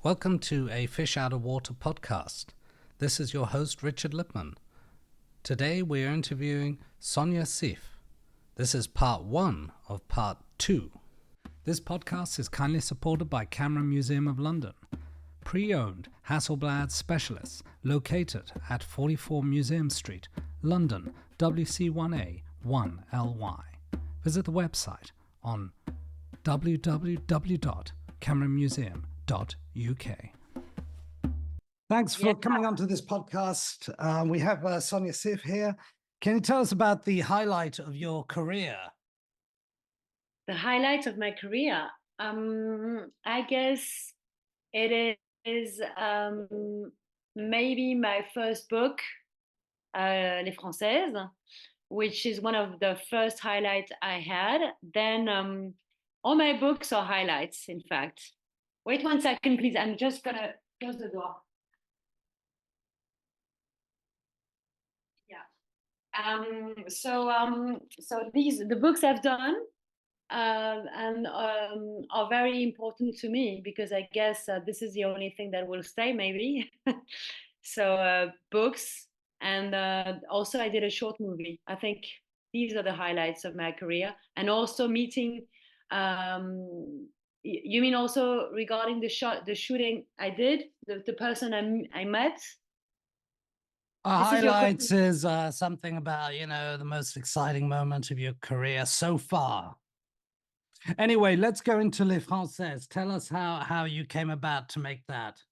Welcome to a Fish Out of Water podcast. This is your host, Richard Lipman. Today we are interviewing Sonia Sieff. This is part 1 of part 2. This podcast is kindly supported by Camera Museum of London, pre-owned Hasselblad specialists located at 44 Museum Street, London, WC1A 1LY. Visit the website on www.cameramuseum.uk. Thanks for coming on to this podcast. We have Sonia Sieff here. Can you tell us about the highlight of your career? The highlight of my career, I guess it is maybe my first book, Les Françaises, which is one of the first highlights I had. Then all my books are highlights, in fact. Wait 1 second, please. I'm just gonna close the door. Yeah. So the books I've done and are very important to me because I guess this is the only thing that will stay, maybe. So books, and also I did a short movie. I think these are the highlights of my career, and also meeting. You mean also regarding the shooting I did, the person I met? Highlights is something about, the most exciting moment of your career so far. Anyway, let's go into Les Françaises. Tell us how you came about to make that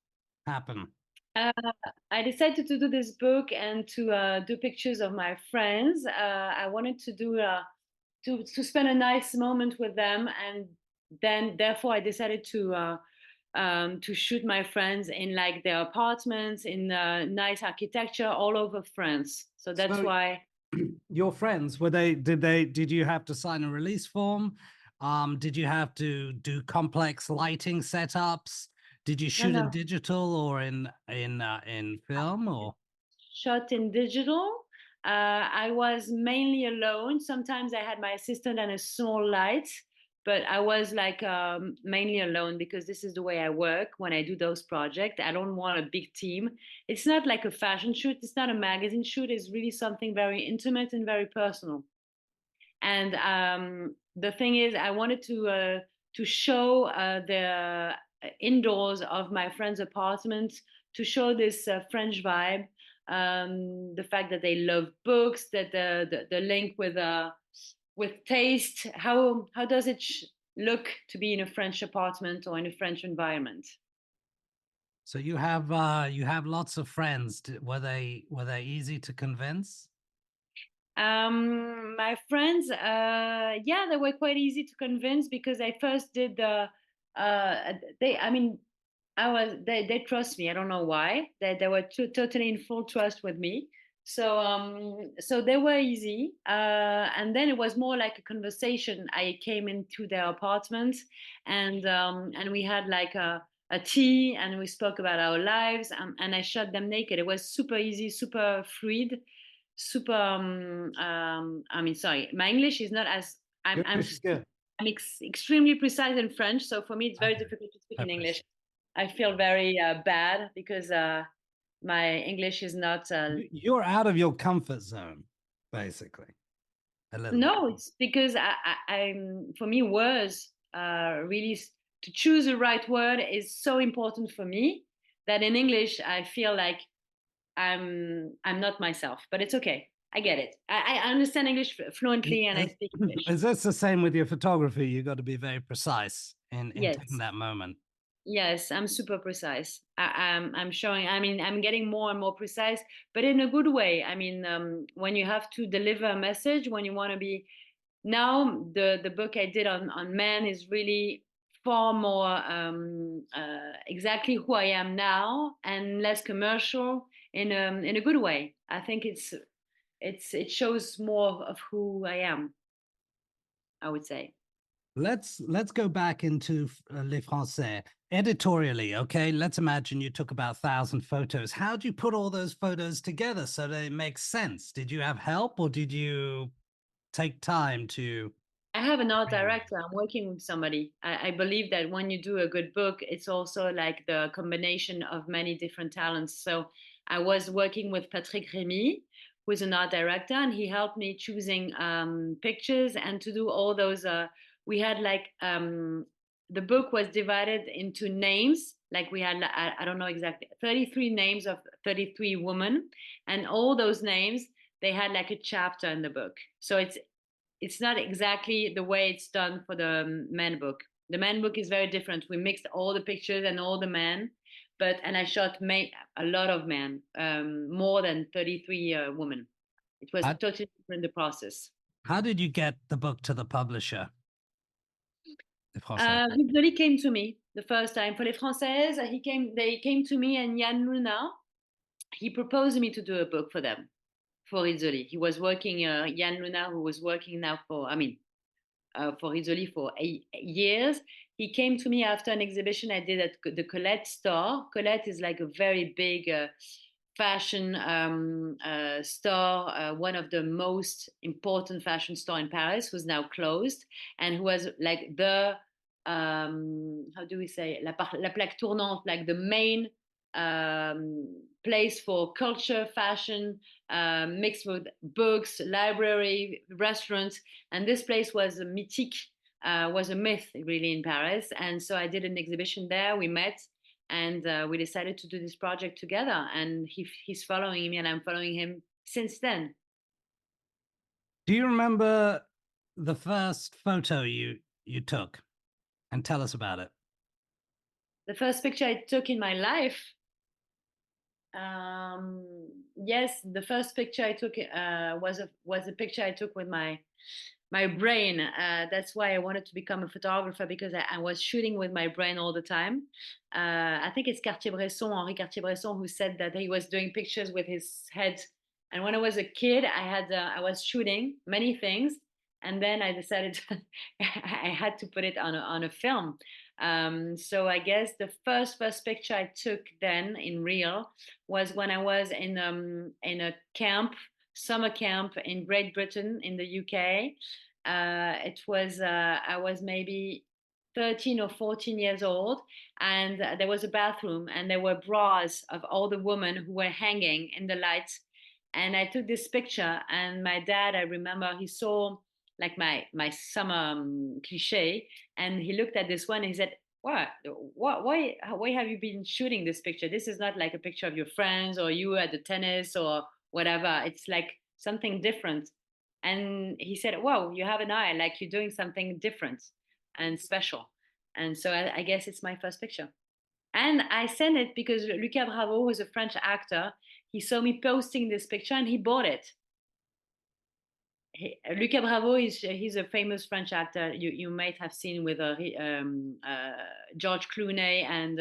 happen. I decided to do this book and to do pictures of my friends. I wanted to do to spend a nice moment with them, and then therefore I decided to shoot my friends in like their apartments in nice architecture all over France. So that's why. Your friends, did you have to sign a release form? Did you have to do complex lighting setups? Did you shoot in digital or in film, or? Shot in digital. I was mainly alone. Sometimes I had my assistant and a small light, but I was like mainly alone because this is the way I work when I do those projects. I don't want a big team. It's not like a fashion shoot. It's not a magazine shoot. It's really something very intimate and very personal. And the thing is, I wanted to show the indoors of my friend's apartment, to show this French vibe, the fact that they love books, that the link with taste. How does it look to be in a French apartment or in a French environment? So you have lots of friends. Were they easy to convince? My friends, yeah, they were quite easy to convince because I first did they trust me. I don't know why. They were totally in full trust with me. So they were easy. And then it was more like a conversation. I came into their apartment, and we had like a tea, and we spoke about our lives, and I shot them naked. It was super easy, super fluid, super sorry, my English is not as I'm extremely precise in French, so for me it's very difficult to speak in English. I feel very bad because my English is not you're out of your comfort zone, basically. No, it's because I'm for me words really, to choose the right word is so important for me that in English I feel like I'm not myself, but it's okay. I get it. I understand English fluently, and I speak English. Is this the same with your photography? You got to be very precise in Yes. taking that moment. Yes, I'm super precise. I'm showing. I mean, I'm getting more and more precise, but in a good way. I mean, when you have to deliver a message, when you want to be. Now, the book I did on men is really far more exactly who I am now, and less commercial in a good way. I think it shows more of who I am, I would say. Let's go back into Les Français editorially. Okay, let's imagine you took about 1,000 photos. How do you put all those photos together so that it makes sense? Did you have help, or did you take time to I have an art Really? director. I'm working with somebody. I believe that when you do a good book, it's also like the combination of many different talents. So I was working with Patrick Remy, who is an art director, and he helped me choosing pictures and to do all those. We had like the book was divided into names. Like we had, I don't know exactly, 33 names of 33 women, and all those names they had like a chapter in the book. So it's not exactly the way it's done for the man book. The man book is very different. We mixed all the pictures and all the men, and I shot a lot of men, more than 33 women. It was How, totally different the process. how did you get the book to the publisher? The Français. He really came to me the first time for Les Françaises. They came to me and Yann Luna. He proposed me to do a book for them for Rizzoli. He was working, Yann Luna, who was working now for Rizzoli for 8 years. He came to me after an exhibition I did at the Colette store. Colette is like a very big fashion store, one of the most important fashion store in Paris, who's now closed, and who was like the how do we say la plaque tournante, like the main place for culture, fashion, mixed with books, library, restaurants, and this place was a mythique, was a myth really in Paris. And so I did an exhibition there. We met, and we decided to do this project together. And he's following me, and I'm following him since then. Do you remember the first photo you took? And tell us about it. The first picture I took in my life. Yes, the first picture I took was a picture I took with my brain. That's why I wanted to become a photographer, because I was shooting with my brain all the time. I think it's Cartier-Bresson, Henri Cartier-Bresson, who said that he was doing pictures with his head. And when I was a kid, I was shooting many things, and then I decided I had to put it on a film. So I guess the first picture I took then in real was when I was in a summer camp in Great Britain in the UK. I was maybe 13 or 14 years old, and there was a bathroom, and there were bras of all the women who were hanging in the lights. And I took this picture, and my dad, I remember, he saw like my summer cliche, and he looked at this one and he said, why have you been shooting this picture? This is not like a picture of your friends or you at the tennis or whatever. It's like something different. And he said, wow, you have an eye, like you're doing something different and special. And so I guess it's my first picture. And I sent it because Lucas Bravo was a French actor. He saw me posting this picture and he bought it. Lucas Bravo he's a famous French actor you might have seen with George Clooney and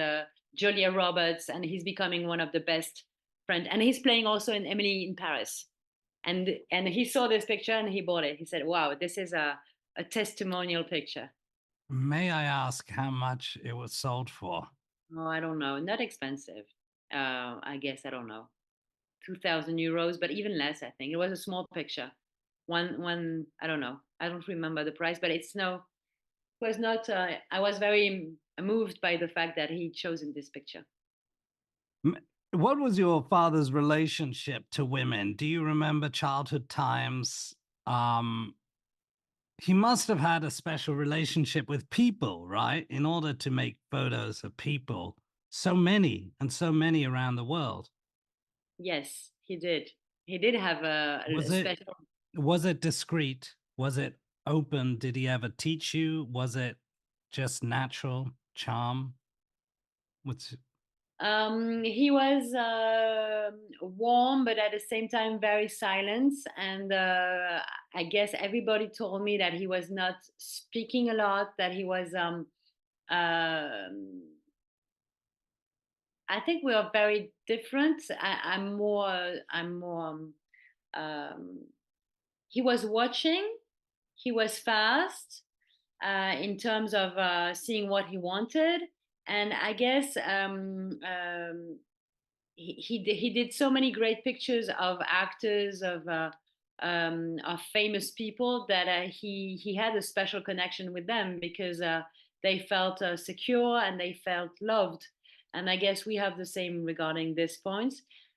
Julia Roberts, and he's becoming one of the best French. And he's playing also in Emily in Paris. And he saw this picture and he bought it. He said, "Wow, this is a testimonial picture." May I ask how much it was sold for? Oh, I don't know. Not expensive. I guess I don't know. 2,000 euros, but even less. I think it was a small picture. One. I don't know. I don't remember the price, but it's no. It was not. I was very moved by the fact that he chosen this picture. What was your father's relationship to women? Do you remember childhood times? He must have had a special relationship with people, right? In order to make photos of people, so many around the world. Yes, he did. He did have Was a it special. was it discreet? Was it open? Did he ever teach you? Was it just natural charm? What's He was warm, but at the same time very silent. And I guess everybody told me that he was not speaking a lot. That he was. I think we are very different. I'm more. I'm more. Um, he was watching. He was fast in terms of seeing what he wanted, and I guess he did so many great pictures of actors, of of famous people that he had a special connection with them because they felt secure and they felt loved. And I guess we have the same regarding this point.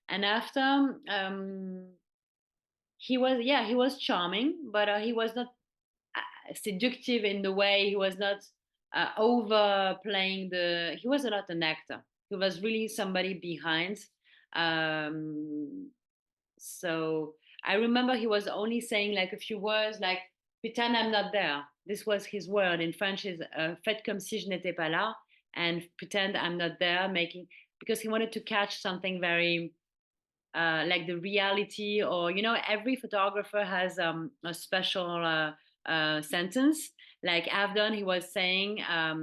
And after he was charming, but he was not seductive in the way. He was not overplaying the. He was not an actor. He was really somebody behind. Um, so I remember he was only saying like a few words, like pretend I'm not there. This was his word in French is faites comme si je n'étais pas là, and pretend I'm not there, making because he wanted to catch something very like the reality, or every photographer has a special sentence. Like Avdon, he was saying, I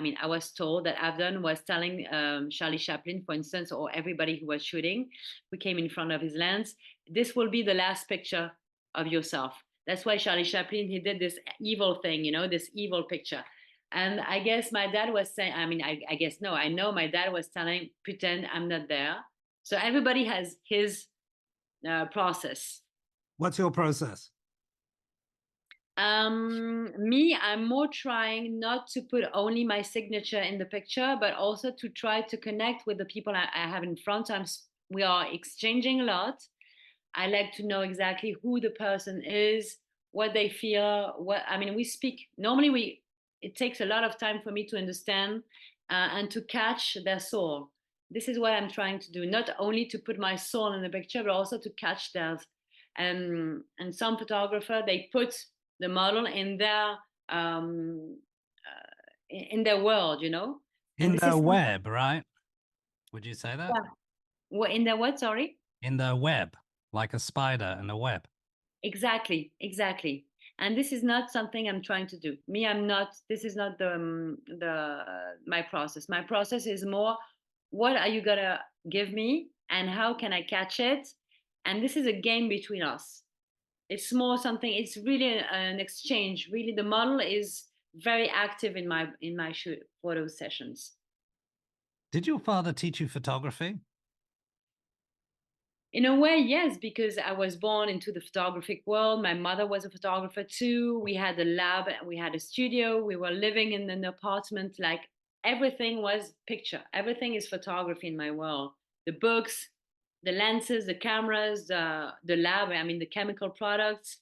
mean, I was told that Avdon was telling Charlie Chaplin, for instance, or everybody who was shooting, who came in front of his lens, this will be the last picture of yourself. That's why Charlie Chaplin, he did this evil thing, this evil picture. And I guess my dad was saying, I mean, I guess no, I know my dad was telling, pretend I'm not there. So everybody has his process. What's your process? Me, I'm more trying not to put only my signature in the picture, but also to try to connect with the people I have in front. We are exchanging a lot. I like to know exactly who the person is, what they feel. I mean, we speak normally. It takes a lot of time for me to understand and to catch their soul. This is what I'm trying to do, not only to put my soul in the picture, but also to catch theirs. And some photographer, they put the model in their world, And In this the is web, right? Would you say that? Yeah. In their what? Sorry. In the web, like a spider in a web. Exactly, exactly. And this is not something I'm trying to do. Me, I'm not. This is not my process. My process is more, what are you gonna give me, and how can I catch it? And this is a game between us. It's more something. It's really an exchange. Really, the model is very active in my shoot photo sessions. Did your father teach you photography? In a way, yes, because I was born into the photographic world. My mother was a photographer too. We had a lab, we had a studio, we were living in an apartment. Like everything was picture, everything is photography in my world. The books, the lenses, the cameras, the lab, I mean, the chemical products.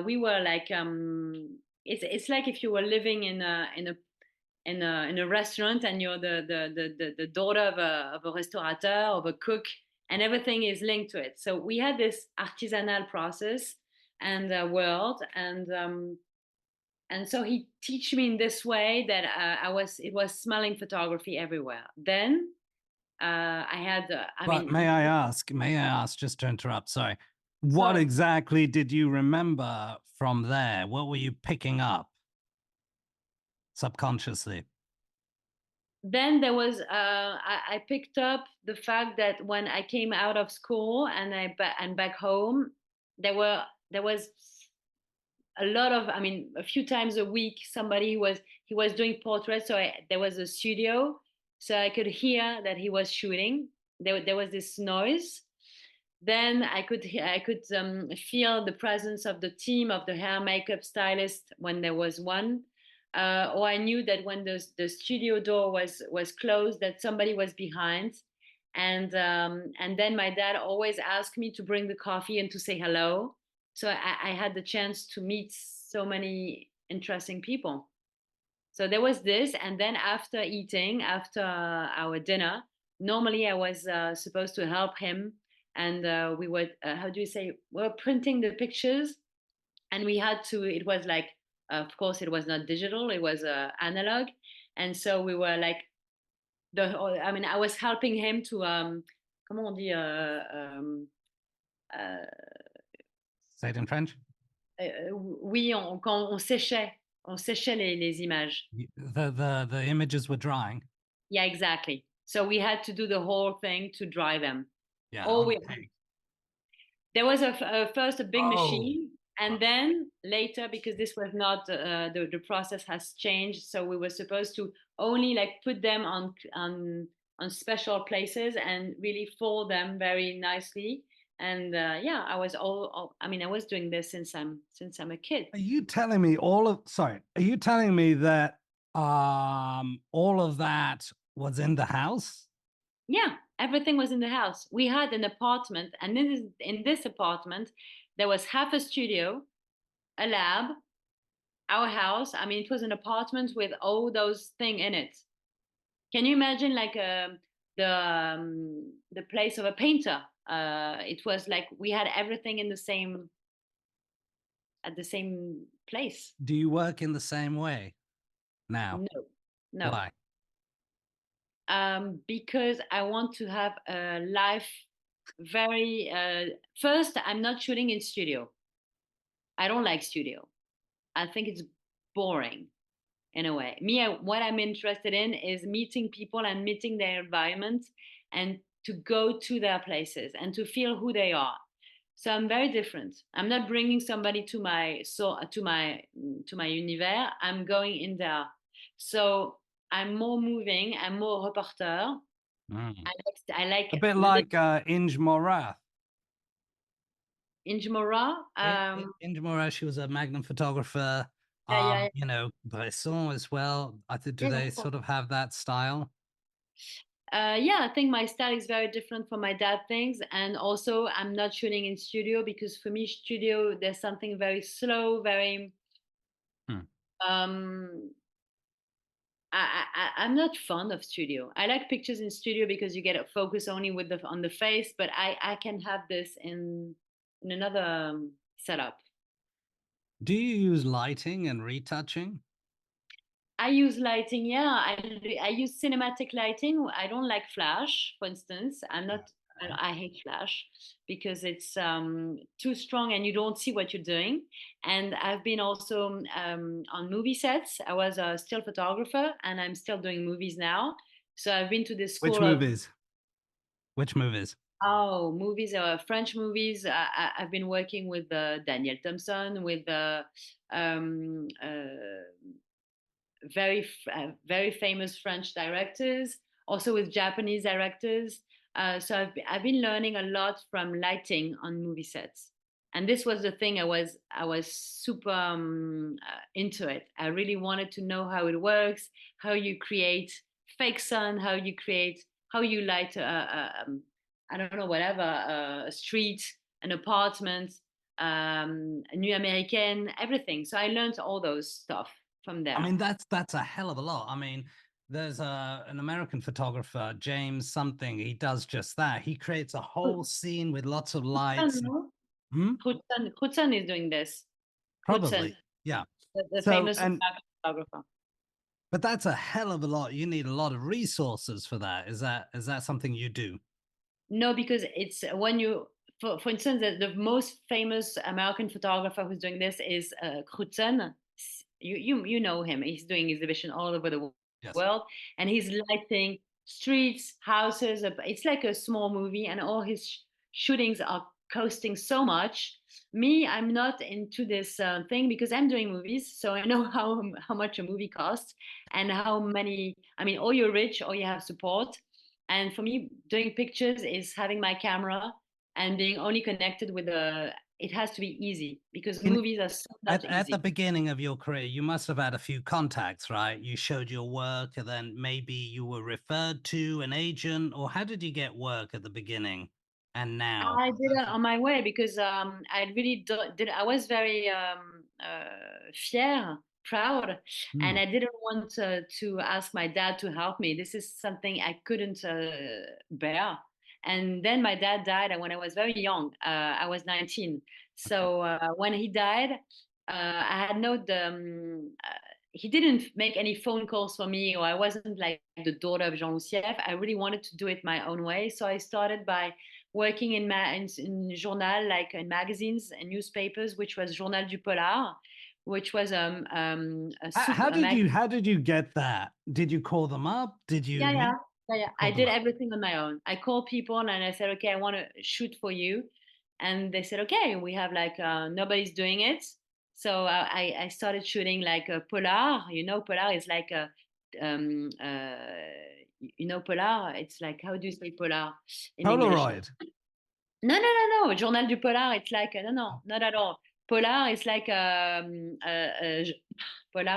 We were like, it's like if you were living in a restaurant and you're the daughter of a restaurateur, of a cook, and everything is linked to it. So we had this artisanal process and world, and so he teach me in this way that it was smelling photography everywhere. Then I had But may I ask, just to interrupt, sorry, what sorry. exactly did you remember from there? What were you picking up subconsciously? Then there was I picked up the fact that when I came out of school and back home, there was a lot of, I mean, a few times a week somebody he was doing portraits. So there was a studio, so I could hear that he was shooting. There was this noise. Then I could feel the presence of the team, of the hair makeup stylist when there was one. Or I knew that when the studio door was closed, that somebody was behind. And then my dad always asked me to bring the coffee and to say hello. So I had the chance to meet so many interesting people. So there was this, and then after eating, after our dinner, normally I was supposed to help him, and we were how do you say, we were printing the pictures, and we had to. It was like, of course, it was not digital; it was analog, and so we were like I mean, I was helping him to comment on dit uh, Say it in French. Oui, quand on séchait les images. The images were drying. Yeah, exactly. So we had to do the whole thing to dry them. Yeah. There was first a big machine, and then later, because this was not the process has changed, so we were supposed to only like put them on special places and really fold them very nicely, And yeah, I was I mean, I was doing this since I'm a kid. Are you telling me sorry, are you telling me that all of that was in the house? Yeah, everything was in the house. We had an apartment, and in this apartment, there was half a studio, a lab, our house. I mean, it was an apartment with all those things in it. Can you imagine like the place of a painter? It was like we had everything in the same at the same place. Do you work in the same way now? No, no, Why? because I want to have a life very. First, I'm not shooting in studio. I don't like studio. I think it's boring in a way. What I'm interested in is meeting people and meeting their environment and to go to their places and to feel who they are. So I'm very different. I'm not bringing somebody to my univers. I'm going in there. So I'm more moving. I'm more reporter. Mm. I like A bit living like Inge Morath. in Jumora. Inge Morath, she was a Magnum photographer. Yeah, yeah, You know, Bresson as well. I think, do yes, they of course. sort of have that style? Yeah, I think my style is very different from my dad things, and also I'm not shooting in studio because for me, studio there's something very slow, very. Hmm. Um, I'm not fond of studio. I like pictures in studio because you get a focus only with the on the face, but I can have this in another setup. Do you use lighting and retouching? I use lighting. Yeah, I use cinematic lighting. I don't like flash, for instance. I'm not. Okay. I hate flash because it's too strong and you don't see what you're doing. And I've been also on movie sets. I was a still photographer, and I'm still doing movies now. So I've been to this Which school of movies? Which movies? movies, French movies. I've been working with Daniel Thompson, with um, very famous French directors, also with Japanese directors. So I've been learning a lot from lighting on movie sets, and this was the thing I was super into it. I really wanted to know how it works, how you create fake sun, how you light I don't know, whatever, a street, an apartment, a New American, everything. So I learned all those stuff from I there. mean, that's a hell of a lot. I mean, there's an American photographer, James something. He does just that. He creates a whole scene with lots of lights. No? Hmm? Hudson is doing this. Hudson, Probably, yeah. the So, famous and American photographer. but that's a hell of a lot. You need a lot of resources for that. Is that something you do? No, because it's when you, for instance, the most famous American photographer who's doing this is Hudson. You know him. He's doing exhibition all over the Yes. world, and he's lighting streets, houses. It's like a small movie, and all his shootings are costing so much. Me, I'm not into this thing because I'm doing movies, so I know how much a movie costs and how many. I mean, or you're rich or you have support. And for me, doing pictures is having my camera and being only connected with the. It has to be easy because In movies are so not at the easy. beginning of your career, you must have had a few contacts, right? You showed your work, and then maybe you were referred to an agent, or how did you get work at the beginning and now? I did it on my way because I really did. I was very fier, proud, and Hmm. I didn't want to ask my dad to help me. This is something I couldn't bear. And then my dad died when I was very young. I was 19. Okay. So when he died, I had no he didn't make any phone calls for me, or I wasn't like the daughter of Jean Sieff. I really wanted to do it my own way. So I started by working in journal, like in magazines and newspapers, which was Journal du Polar, which was How a did mag. you get that? Did you call them up? Did you Yeah, yeah, meet? yeah, yeah. I Call them did up. everything on my own. I called people and I said, okay, I want to shoot for you, and they said, okay, we have like nobody's doing it. So I started shooting like a polar. Polar is like a um, uh, polar. It's like, how do you say polar in English? Polaroid. No, no, no, no. Journal du Polar, it's like, no, no, not at all. Polar is like Polar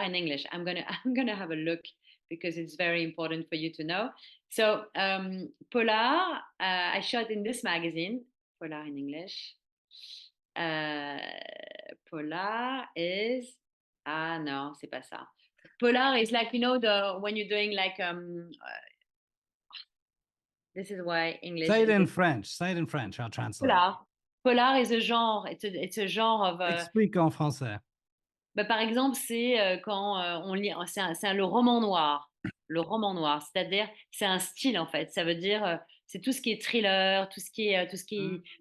in English. I'm gonna have a look because it's very important for you to know. So Polar, I shot in this magazine. Polar in English. Uh, Polar is no, c'est pas ça. Polar is like the when you're doing like this is why English Say it is in French. Say it in French. I'll translate. Polar. Polar is a genre. It's a genre of. Explique en français. Bah, par exemple, c'est quand on lit, le roman noir. Le roman noir, c'est-à-dire, c'est un style en fait. Ça veut dire, c'est tout ce qui est thriller, tout ce qui est, tous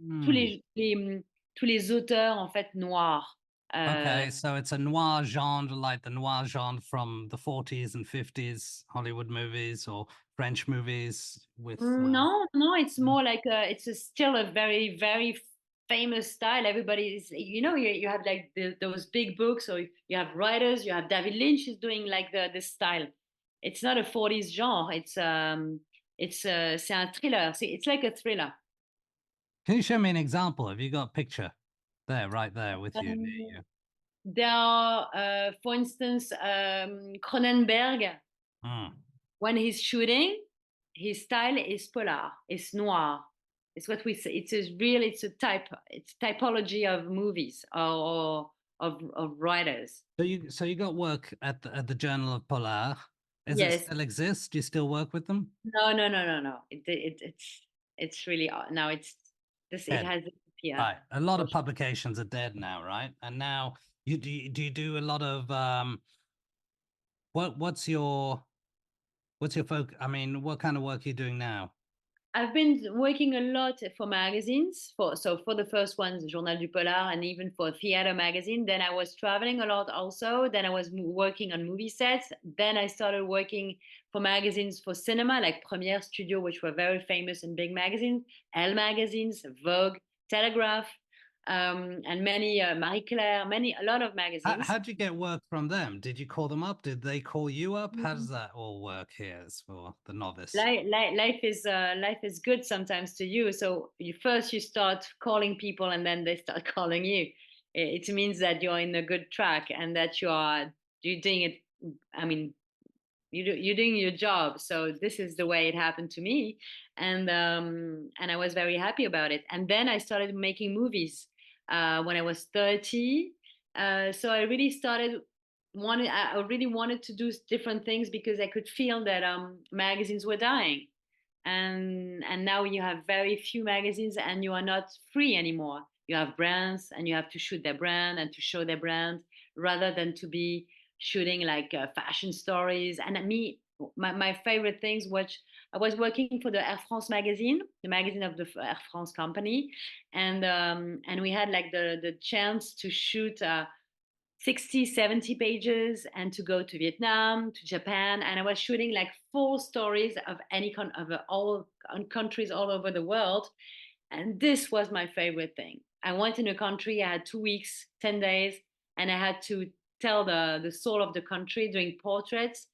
Mm. tous les auteurs en fait noirs. Okay, so it's a noir genre, like the noir genre from the 40s and 50s Hollywood movies or French movies with. No, no, it's more like still a very, very famous style. Everybody is, you have like those big books, or you have writers. You have David Lynch is doing like this style. It's not a 40s genre. C'est un thriller. It's like a thriller. Can you show me an example? Have you got a picture there, right there with you, near Um, you? there are, for instance, Cronenberg. Mm. When he's shooting, his style is polar, it's noir. It's what we say. It's a typology of movies or of writers. So you got work at the Journal of Polar. Does it Yes. still exist? Do you still work with them? No, no, no, no, no. It's really now it's this it Dead. has disappeared. Right. A lot of publications are dead now, right? And now do you do a lot of what's your focus? I mean, what kind of work are you doing now? I've been working a lot for magazines. For the first ones, Journal du Polar, and even for theater magazine. Then I was traveling a lot also. Then I was working on movie sets. Then I started working for magazines for cinema, like Premiere Studio, which were very famous and big magazines, Elle magazines, Vogue, Telegraph, and many Marie Claire, a lot of magazines. How'd you get work from them? Did you call them up? Did they call you up? How does that all work here as for the novice? Life is good sometimes to you. So you start calling people, and then they start calling you. It means that you're in a good track and that you're doing it. I mean, you're doing your job. So this is the way it happened to me, and I was very happy about it. And then I started making movies when I was 30. So I really I really wanted to do different things because I could feel that magazines were dying, and now you have very few magazines, and you are not free anymore. You have brands, and you have to shoot their brand and to show their brand rather than to be shooting like fashion stories. And my favorite things, which I was working for the Air France magazine, the magazine of the Air France company, and we had like the chance to shoot 60, 70 pages and to go to Vietnam, to Japan. And I was shooting like full stories of all countries all over the world. And this was my favorite thing. I went in a country, I had 2 weeks, 10 days, and I had to tell the soul of the country, doing portraits,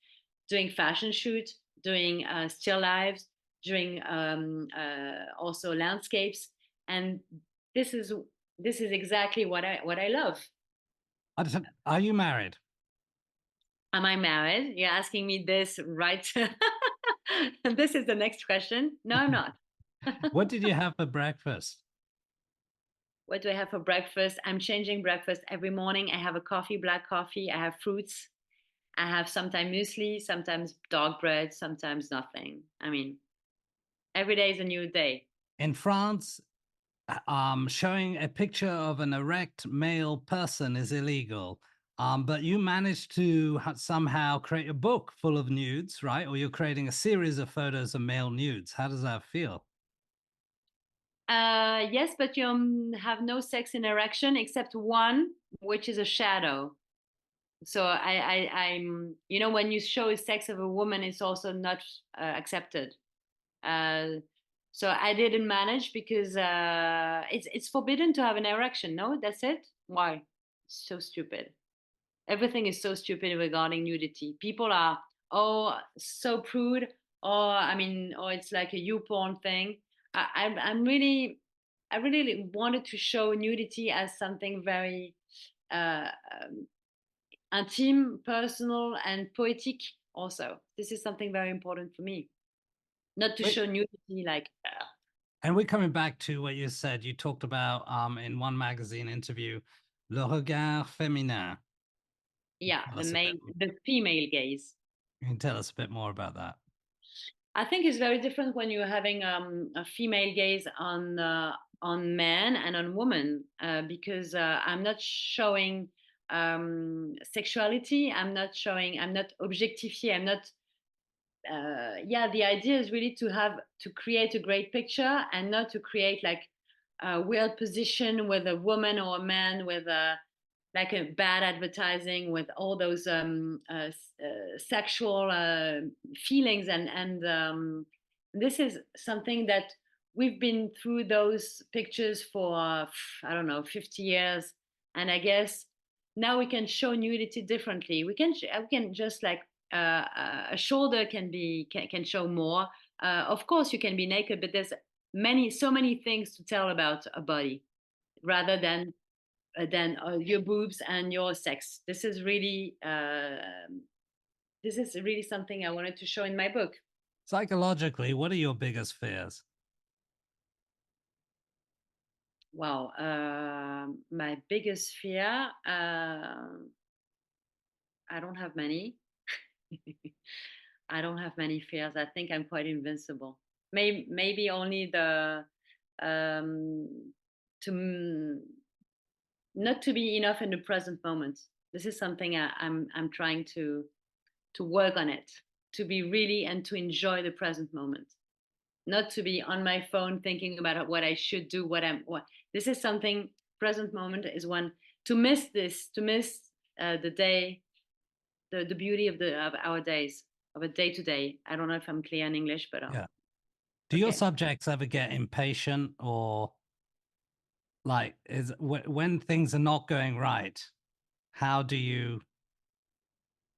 doing fashion shoots, doing still lives, doing also landscapes. And this is exactly what I love. Are you married? Am I married? You're asking me this, right? This is the next question. No, I'm not. What did you have for breakfast? What do I have for breakfast? I'm changing breakfast every morning. I have a coffee, black coffee. I have fruits. I have sometimes muesli, sometimes dog bread, sometimes nothing. I mean, every day is a new day. In France, showing a picture of an erect male person is illegal. But you managed to somehow create a book full of nudes, right? Or you're creating a series of photos of male nudes. How does that feel? Yes, but you have no sex interaction except one, which is a shadow. So I'm, when you show the sex of a woman, it's also not accepted. Uh, so I didn't manage because it's forbidden to have an erection. No, that's it. Why? It's so stupid. Everything is so stupid regarding nudity. People are so prude, or I mean, or it's like a you porn thing. I'm really I really wanted to show nudity as something very uh, um, intime, personal, and poetic. Also, this is something very important for me. Not to Wait, show nudity like, and we're coming back to what you said. You talked about in one magazine interview, le regard féminin. yeah, Tell us a bit. the female gaze. You can tell us a bit more about that. I think it's very different when you're having a female gaze on men and on women, because I'm not showing sexuality. I'm not objectifié. I'm not. Yeah, the idea is really to create a great picture and not to create like a weird position with a woman or a man with a like a bad advertising with all those sexual feelings and this is something that we've been through those pictures for I don't know 50 years, and I guess now we can show nudity differently. We can just like a shoulder can show more. Of course, you can be naked, but there's so many things to tell about a body rather than your boobs and your sex. This is really something I wanted to show in my book. Psychologically, what are your biggest fears? Wow, my biggest fear. I don't have many. I don't have many fears. I think I'm quite invincible. Maybe only the um, to not to be enough in the present moment. This is something I'm trying to work on it, to be really and to enjoy the present moment, not to be on my phone thinking about what I should do, what. This is something. Present moment is one to miss this, to miss the day, the beauty of our days, of a day to day. I don't know if I'm clear in English, but Yeah. Do your okay. subjects ever get impatient or like when things are not going right? How do you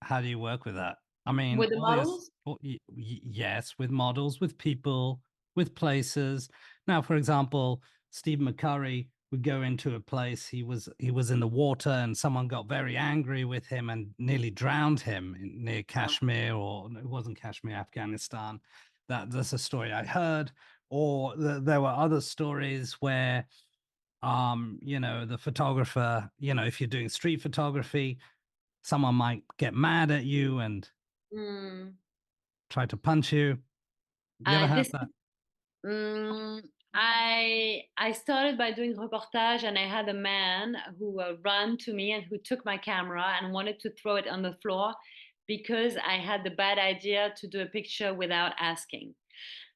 how do you work with that? I mean, With the models, yes, with models, with people, with places. Now, for example, Steve McCurry would go into a place. He was in the water, and someone got very angry with him and nearly drowned him near wow. Kashmir, or it wasn't Kashmir, Afghanistan. That's a story I heard. Or there were other stories where, the photographer, if you're doing street photography, someone might get mad at you and Mm. try to punch you. You ever have This that? Mm, I started by doing reportage, and I had a man who ran to me and who took my camera and wanted to throw it on the floor because I had the bad idea to do a picture without asking.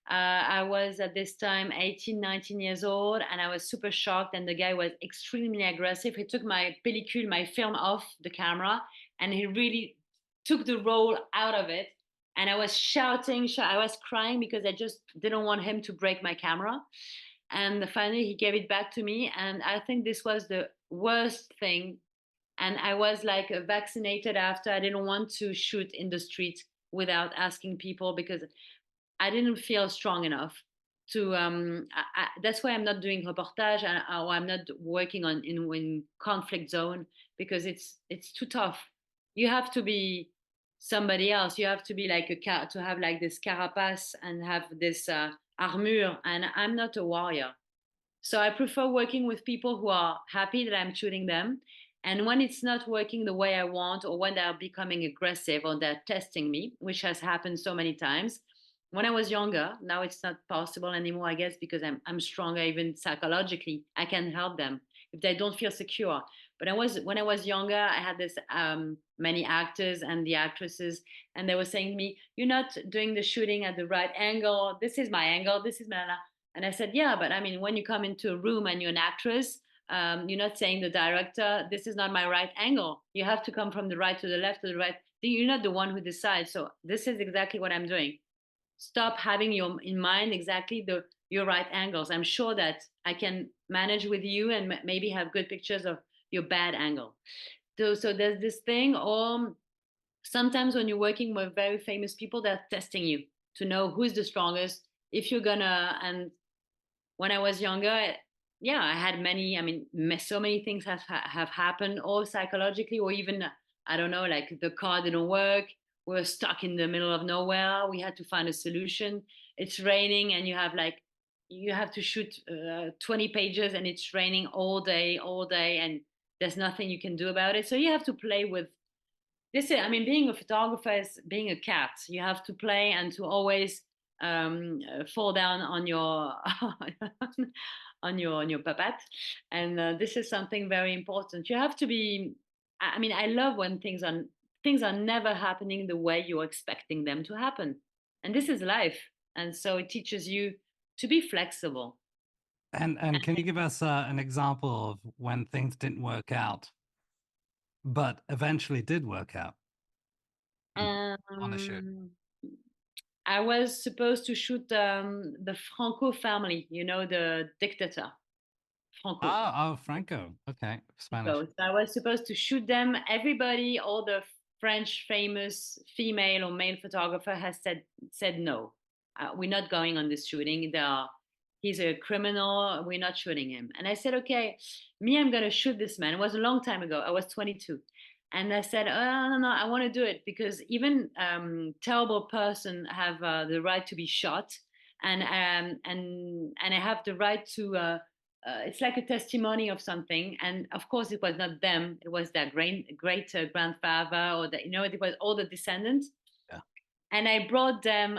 I was at this time 18, 19 years old, and I was super shocked. And the guy was extremely aggressive. He took my pellicule, my film off the camera, and he really took the roll out of it. And I was shouting, I was crying because I just didn't want him to break my camera. And finally, he gave it back to me. And I think this was the worst thing. And I was like vaccinated after. I didn't want to shoot in the street without asking people because I didn't feel strong enough to. That's why I'm not doing reportage, or I'm not working in conflict zone because it's too tough. You have to be somebody else. You have to be like to have like this carapace and have this armure. And I'm not a warrior, so I prefer working with people who are happy that I'm shooting them. And when it's not working the way I want, or when they're becoming aggressive or they're testing me, which has happened so many times. When I was younger, now it's not possible anymore, I guess, because I'm stronger, even psychologically. I can help them if they don't feel secure. But when I was younger, I had this many actors and the actresses, and they were saying to me, "You're not doing the shooting at the right angle. This is my angle. This is my." And I said, yeah, but I mean, when you come into a room and you're an actress, you're not saying the director, this is not my right angle. You have to come from the right to the left to the right. You're not the one who decides. So this is exactly what I'm doing. Stop having your in mind exactly your right angles. I'm sure that I can manage with you and maybe have good pictures of your bad angle. So there's this thing, or sometimes when you're working with very famous people, they're testing you to know who's the strongest. If you're gonna, and when I was younger, yeah, I had many. I mean, so many things have happened, or psychologically, or even I don't know, like the car didn't work. We're stuck in the middle of nowhere. We had to find a solution. It's raining, and you have to shoot 20 pages, and it's raining all day, and there's nothing you can do about it. So you have to play with this. I mean, being a photographer is being a cat. You have to play and to always fall down on your on your papat, and this is something very important. You have to be. I mean, I love when things are never happening the way you're expecting them to happen, and this is life. And so it teaches you to be flexible. And can you give us an example of when things didn't work out, but eventually did work out on a shoot? Um, I was supposed to shoot the Franco family, the dictator, Franco. Oh, Franco. Okay, Spanish. So I was supposed to shoot them. Everybody, all the French famous female or male photographer has said no. We're not going on this shooting. He's a criminal. We're not shooting him. And I said, okay, I'm gonna shoot this man. It was a long time ago. I was 22. And I said, oh, no, I want to do it because even terrible person have the right to be shot, and I have the right to. It's like a testimony of something, and of course, it was not them; it was their great grandfather, or it was all the descendants. Yeah. And I brought them,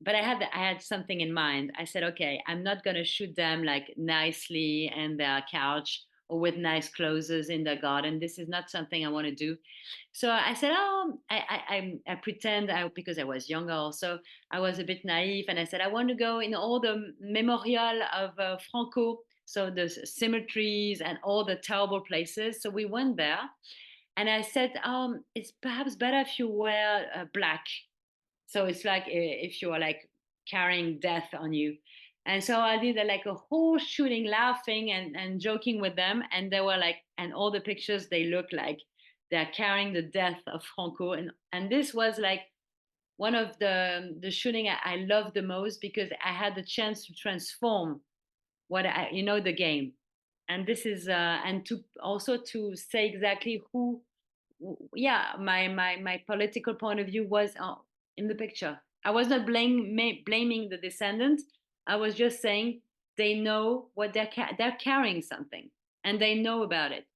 but I had something in mind. I said, okay, I'm not gonna shoot them like nicely in their couch or with nice clothes in their garden. This is not something I want to do. So I said, oh, I pretend because I was younger also. I was a bit naive, and I said I want to go in all the memorial of Franco, so the cemeteries and all the terrible places. So we went there, and I said, it's perhaps better if you wear black. So it's like if you are like carrying death on you. And so I did like a whole shooting, laughing and joking with them. And they were like, and all the pictures, they look like they're carrying the death of Franco. And this was like one of the shooting I loved the most because I had the chance to transform the game. And this is, and to also to say exactly yeah, my political point of view was in the picture. I was not blaming the descendants. I was just saying they know what they're carrying something, and they know about it.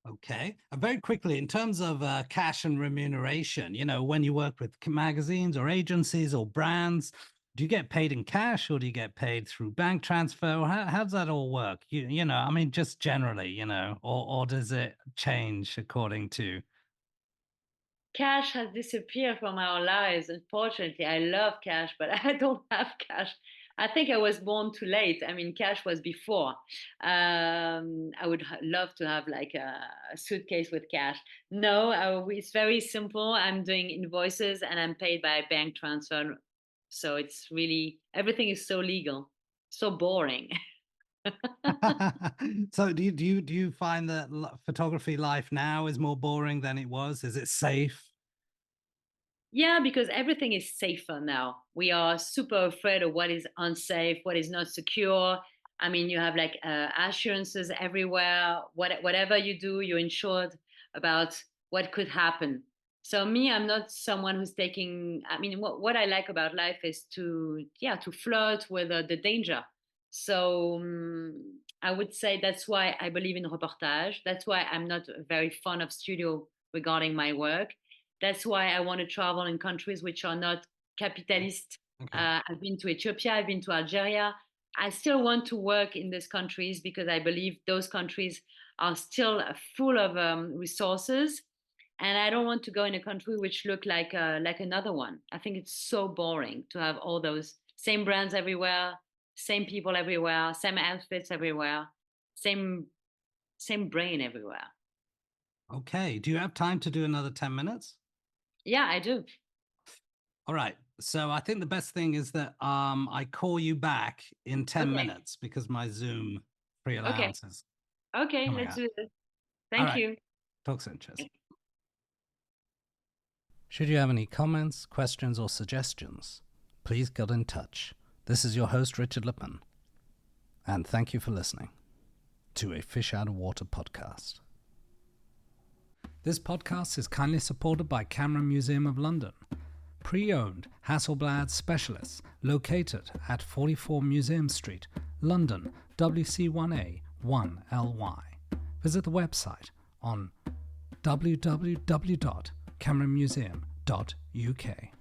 Okay. Very quickly, in terms of cash and remuneration, when you work with magazines or agencies or brands, do you get paid in cash or do you get paid through bank transfer? Or how does that all work? I mean, just generally, or does it change according to? Cash has disappeared from our lives. Unfortunately, I love cash, but I don't have cash. I think I was born too late. I mean, cash was before. I would love to have like a suitcase with cash. No, it's very simple. I'm doing invoices and I'm paid by bank transfer. So it's really, everything is so legal, so boring. So do you find that photography life now is more boring than it was? Is it safe? Yeah, because everything is safer now. We are super afraid of what is unsafe, what is not secure. I mean, you have like assurances everywhere. Whatever you do, you're insured about what could happen. So me, I'm not someone who's taking. I mean, what I like about life is to flirt with the danger. So I would say that's why I believe in reportage. That's why I'm not very fond of studio regarding my work. That's why I want to travel in countries which are not capitalist. Okay. I've been to Ethiopia, I've been to Algeria. I still want to work in these countries because I believe those countries are still full of resources. And I don't want to go in a country which look like another one. I think it's so boring to have all those same brands everywhere, same people everywhere, same outfits everywhere, same brain everywhere. Okay. Do you have time to do another 10 minutes? Yeah, I do. All right. So I think the best thing is that I call you back in 10 Okay. minutes because my Zoom free Okay. allowances Okay, coming let's up. do this. All Thank right. you. Talk soon. Cheers. Should you have any comments, questions, or suggestions, please get in touch. This is your host, Richard Lippman. And thank you for listening to a Fish Out of Water podcast. This podcast is kindly supported by Camera Museum of London, pre-owned Hasselblad specialists located at 44 Museum Street, London, WC1A 1LY. Visit the website on www.cameramuseum.uk.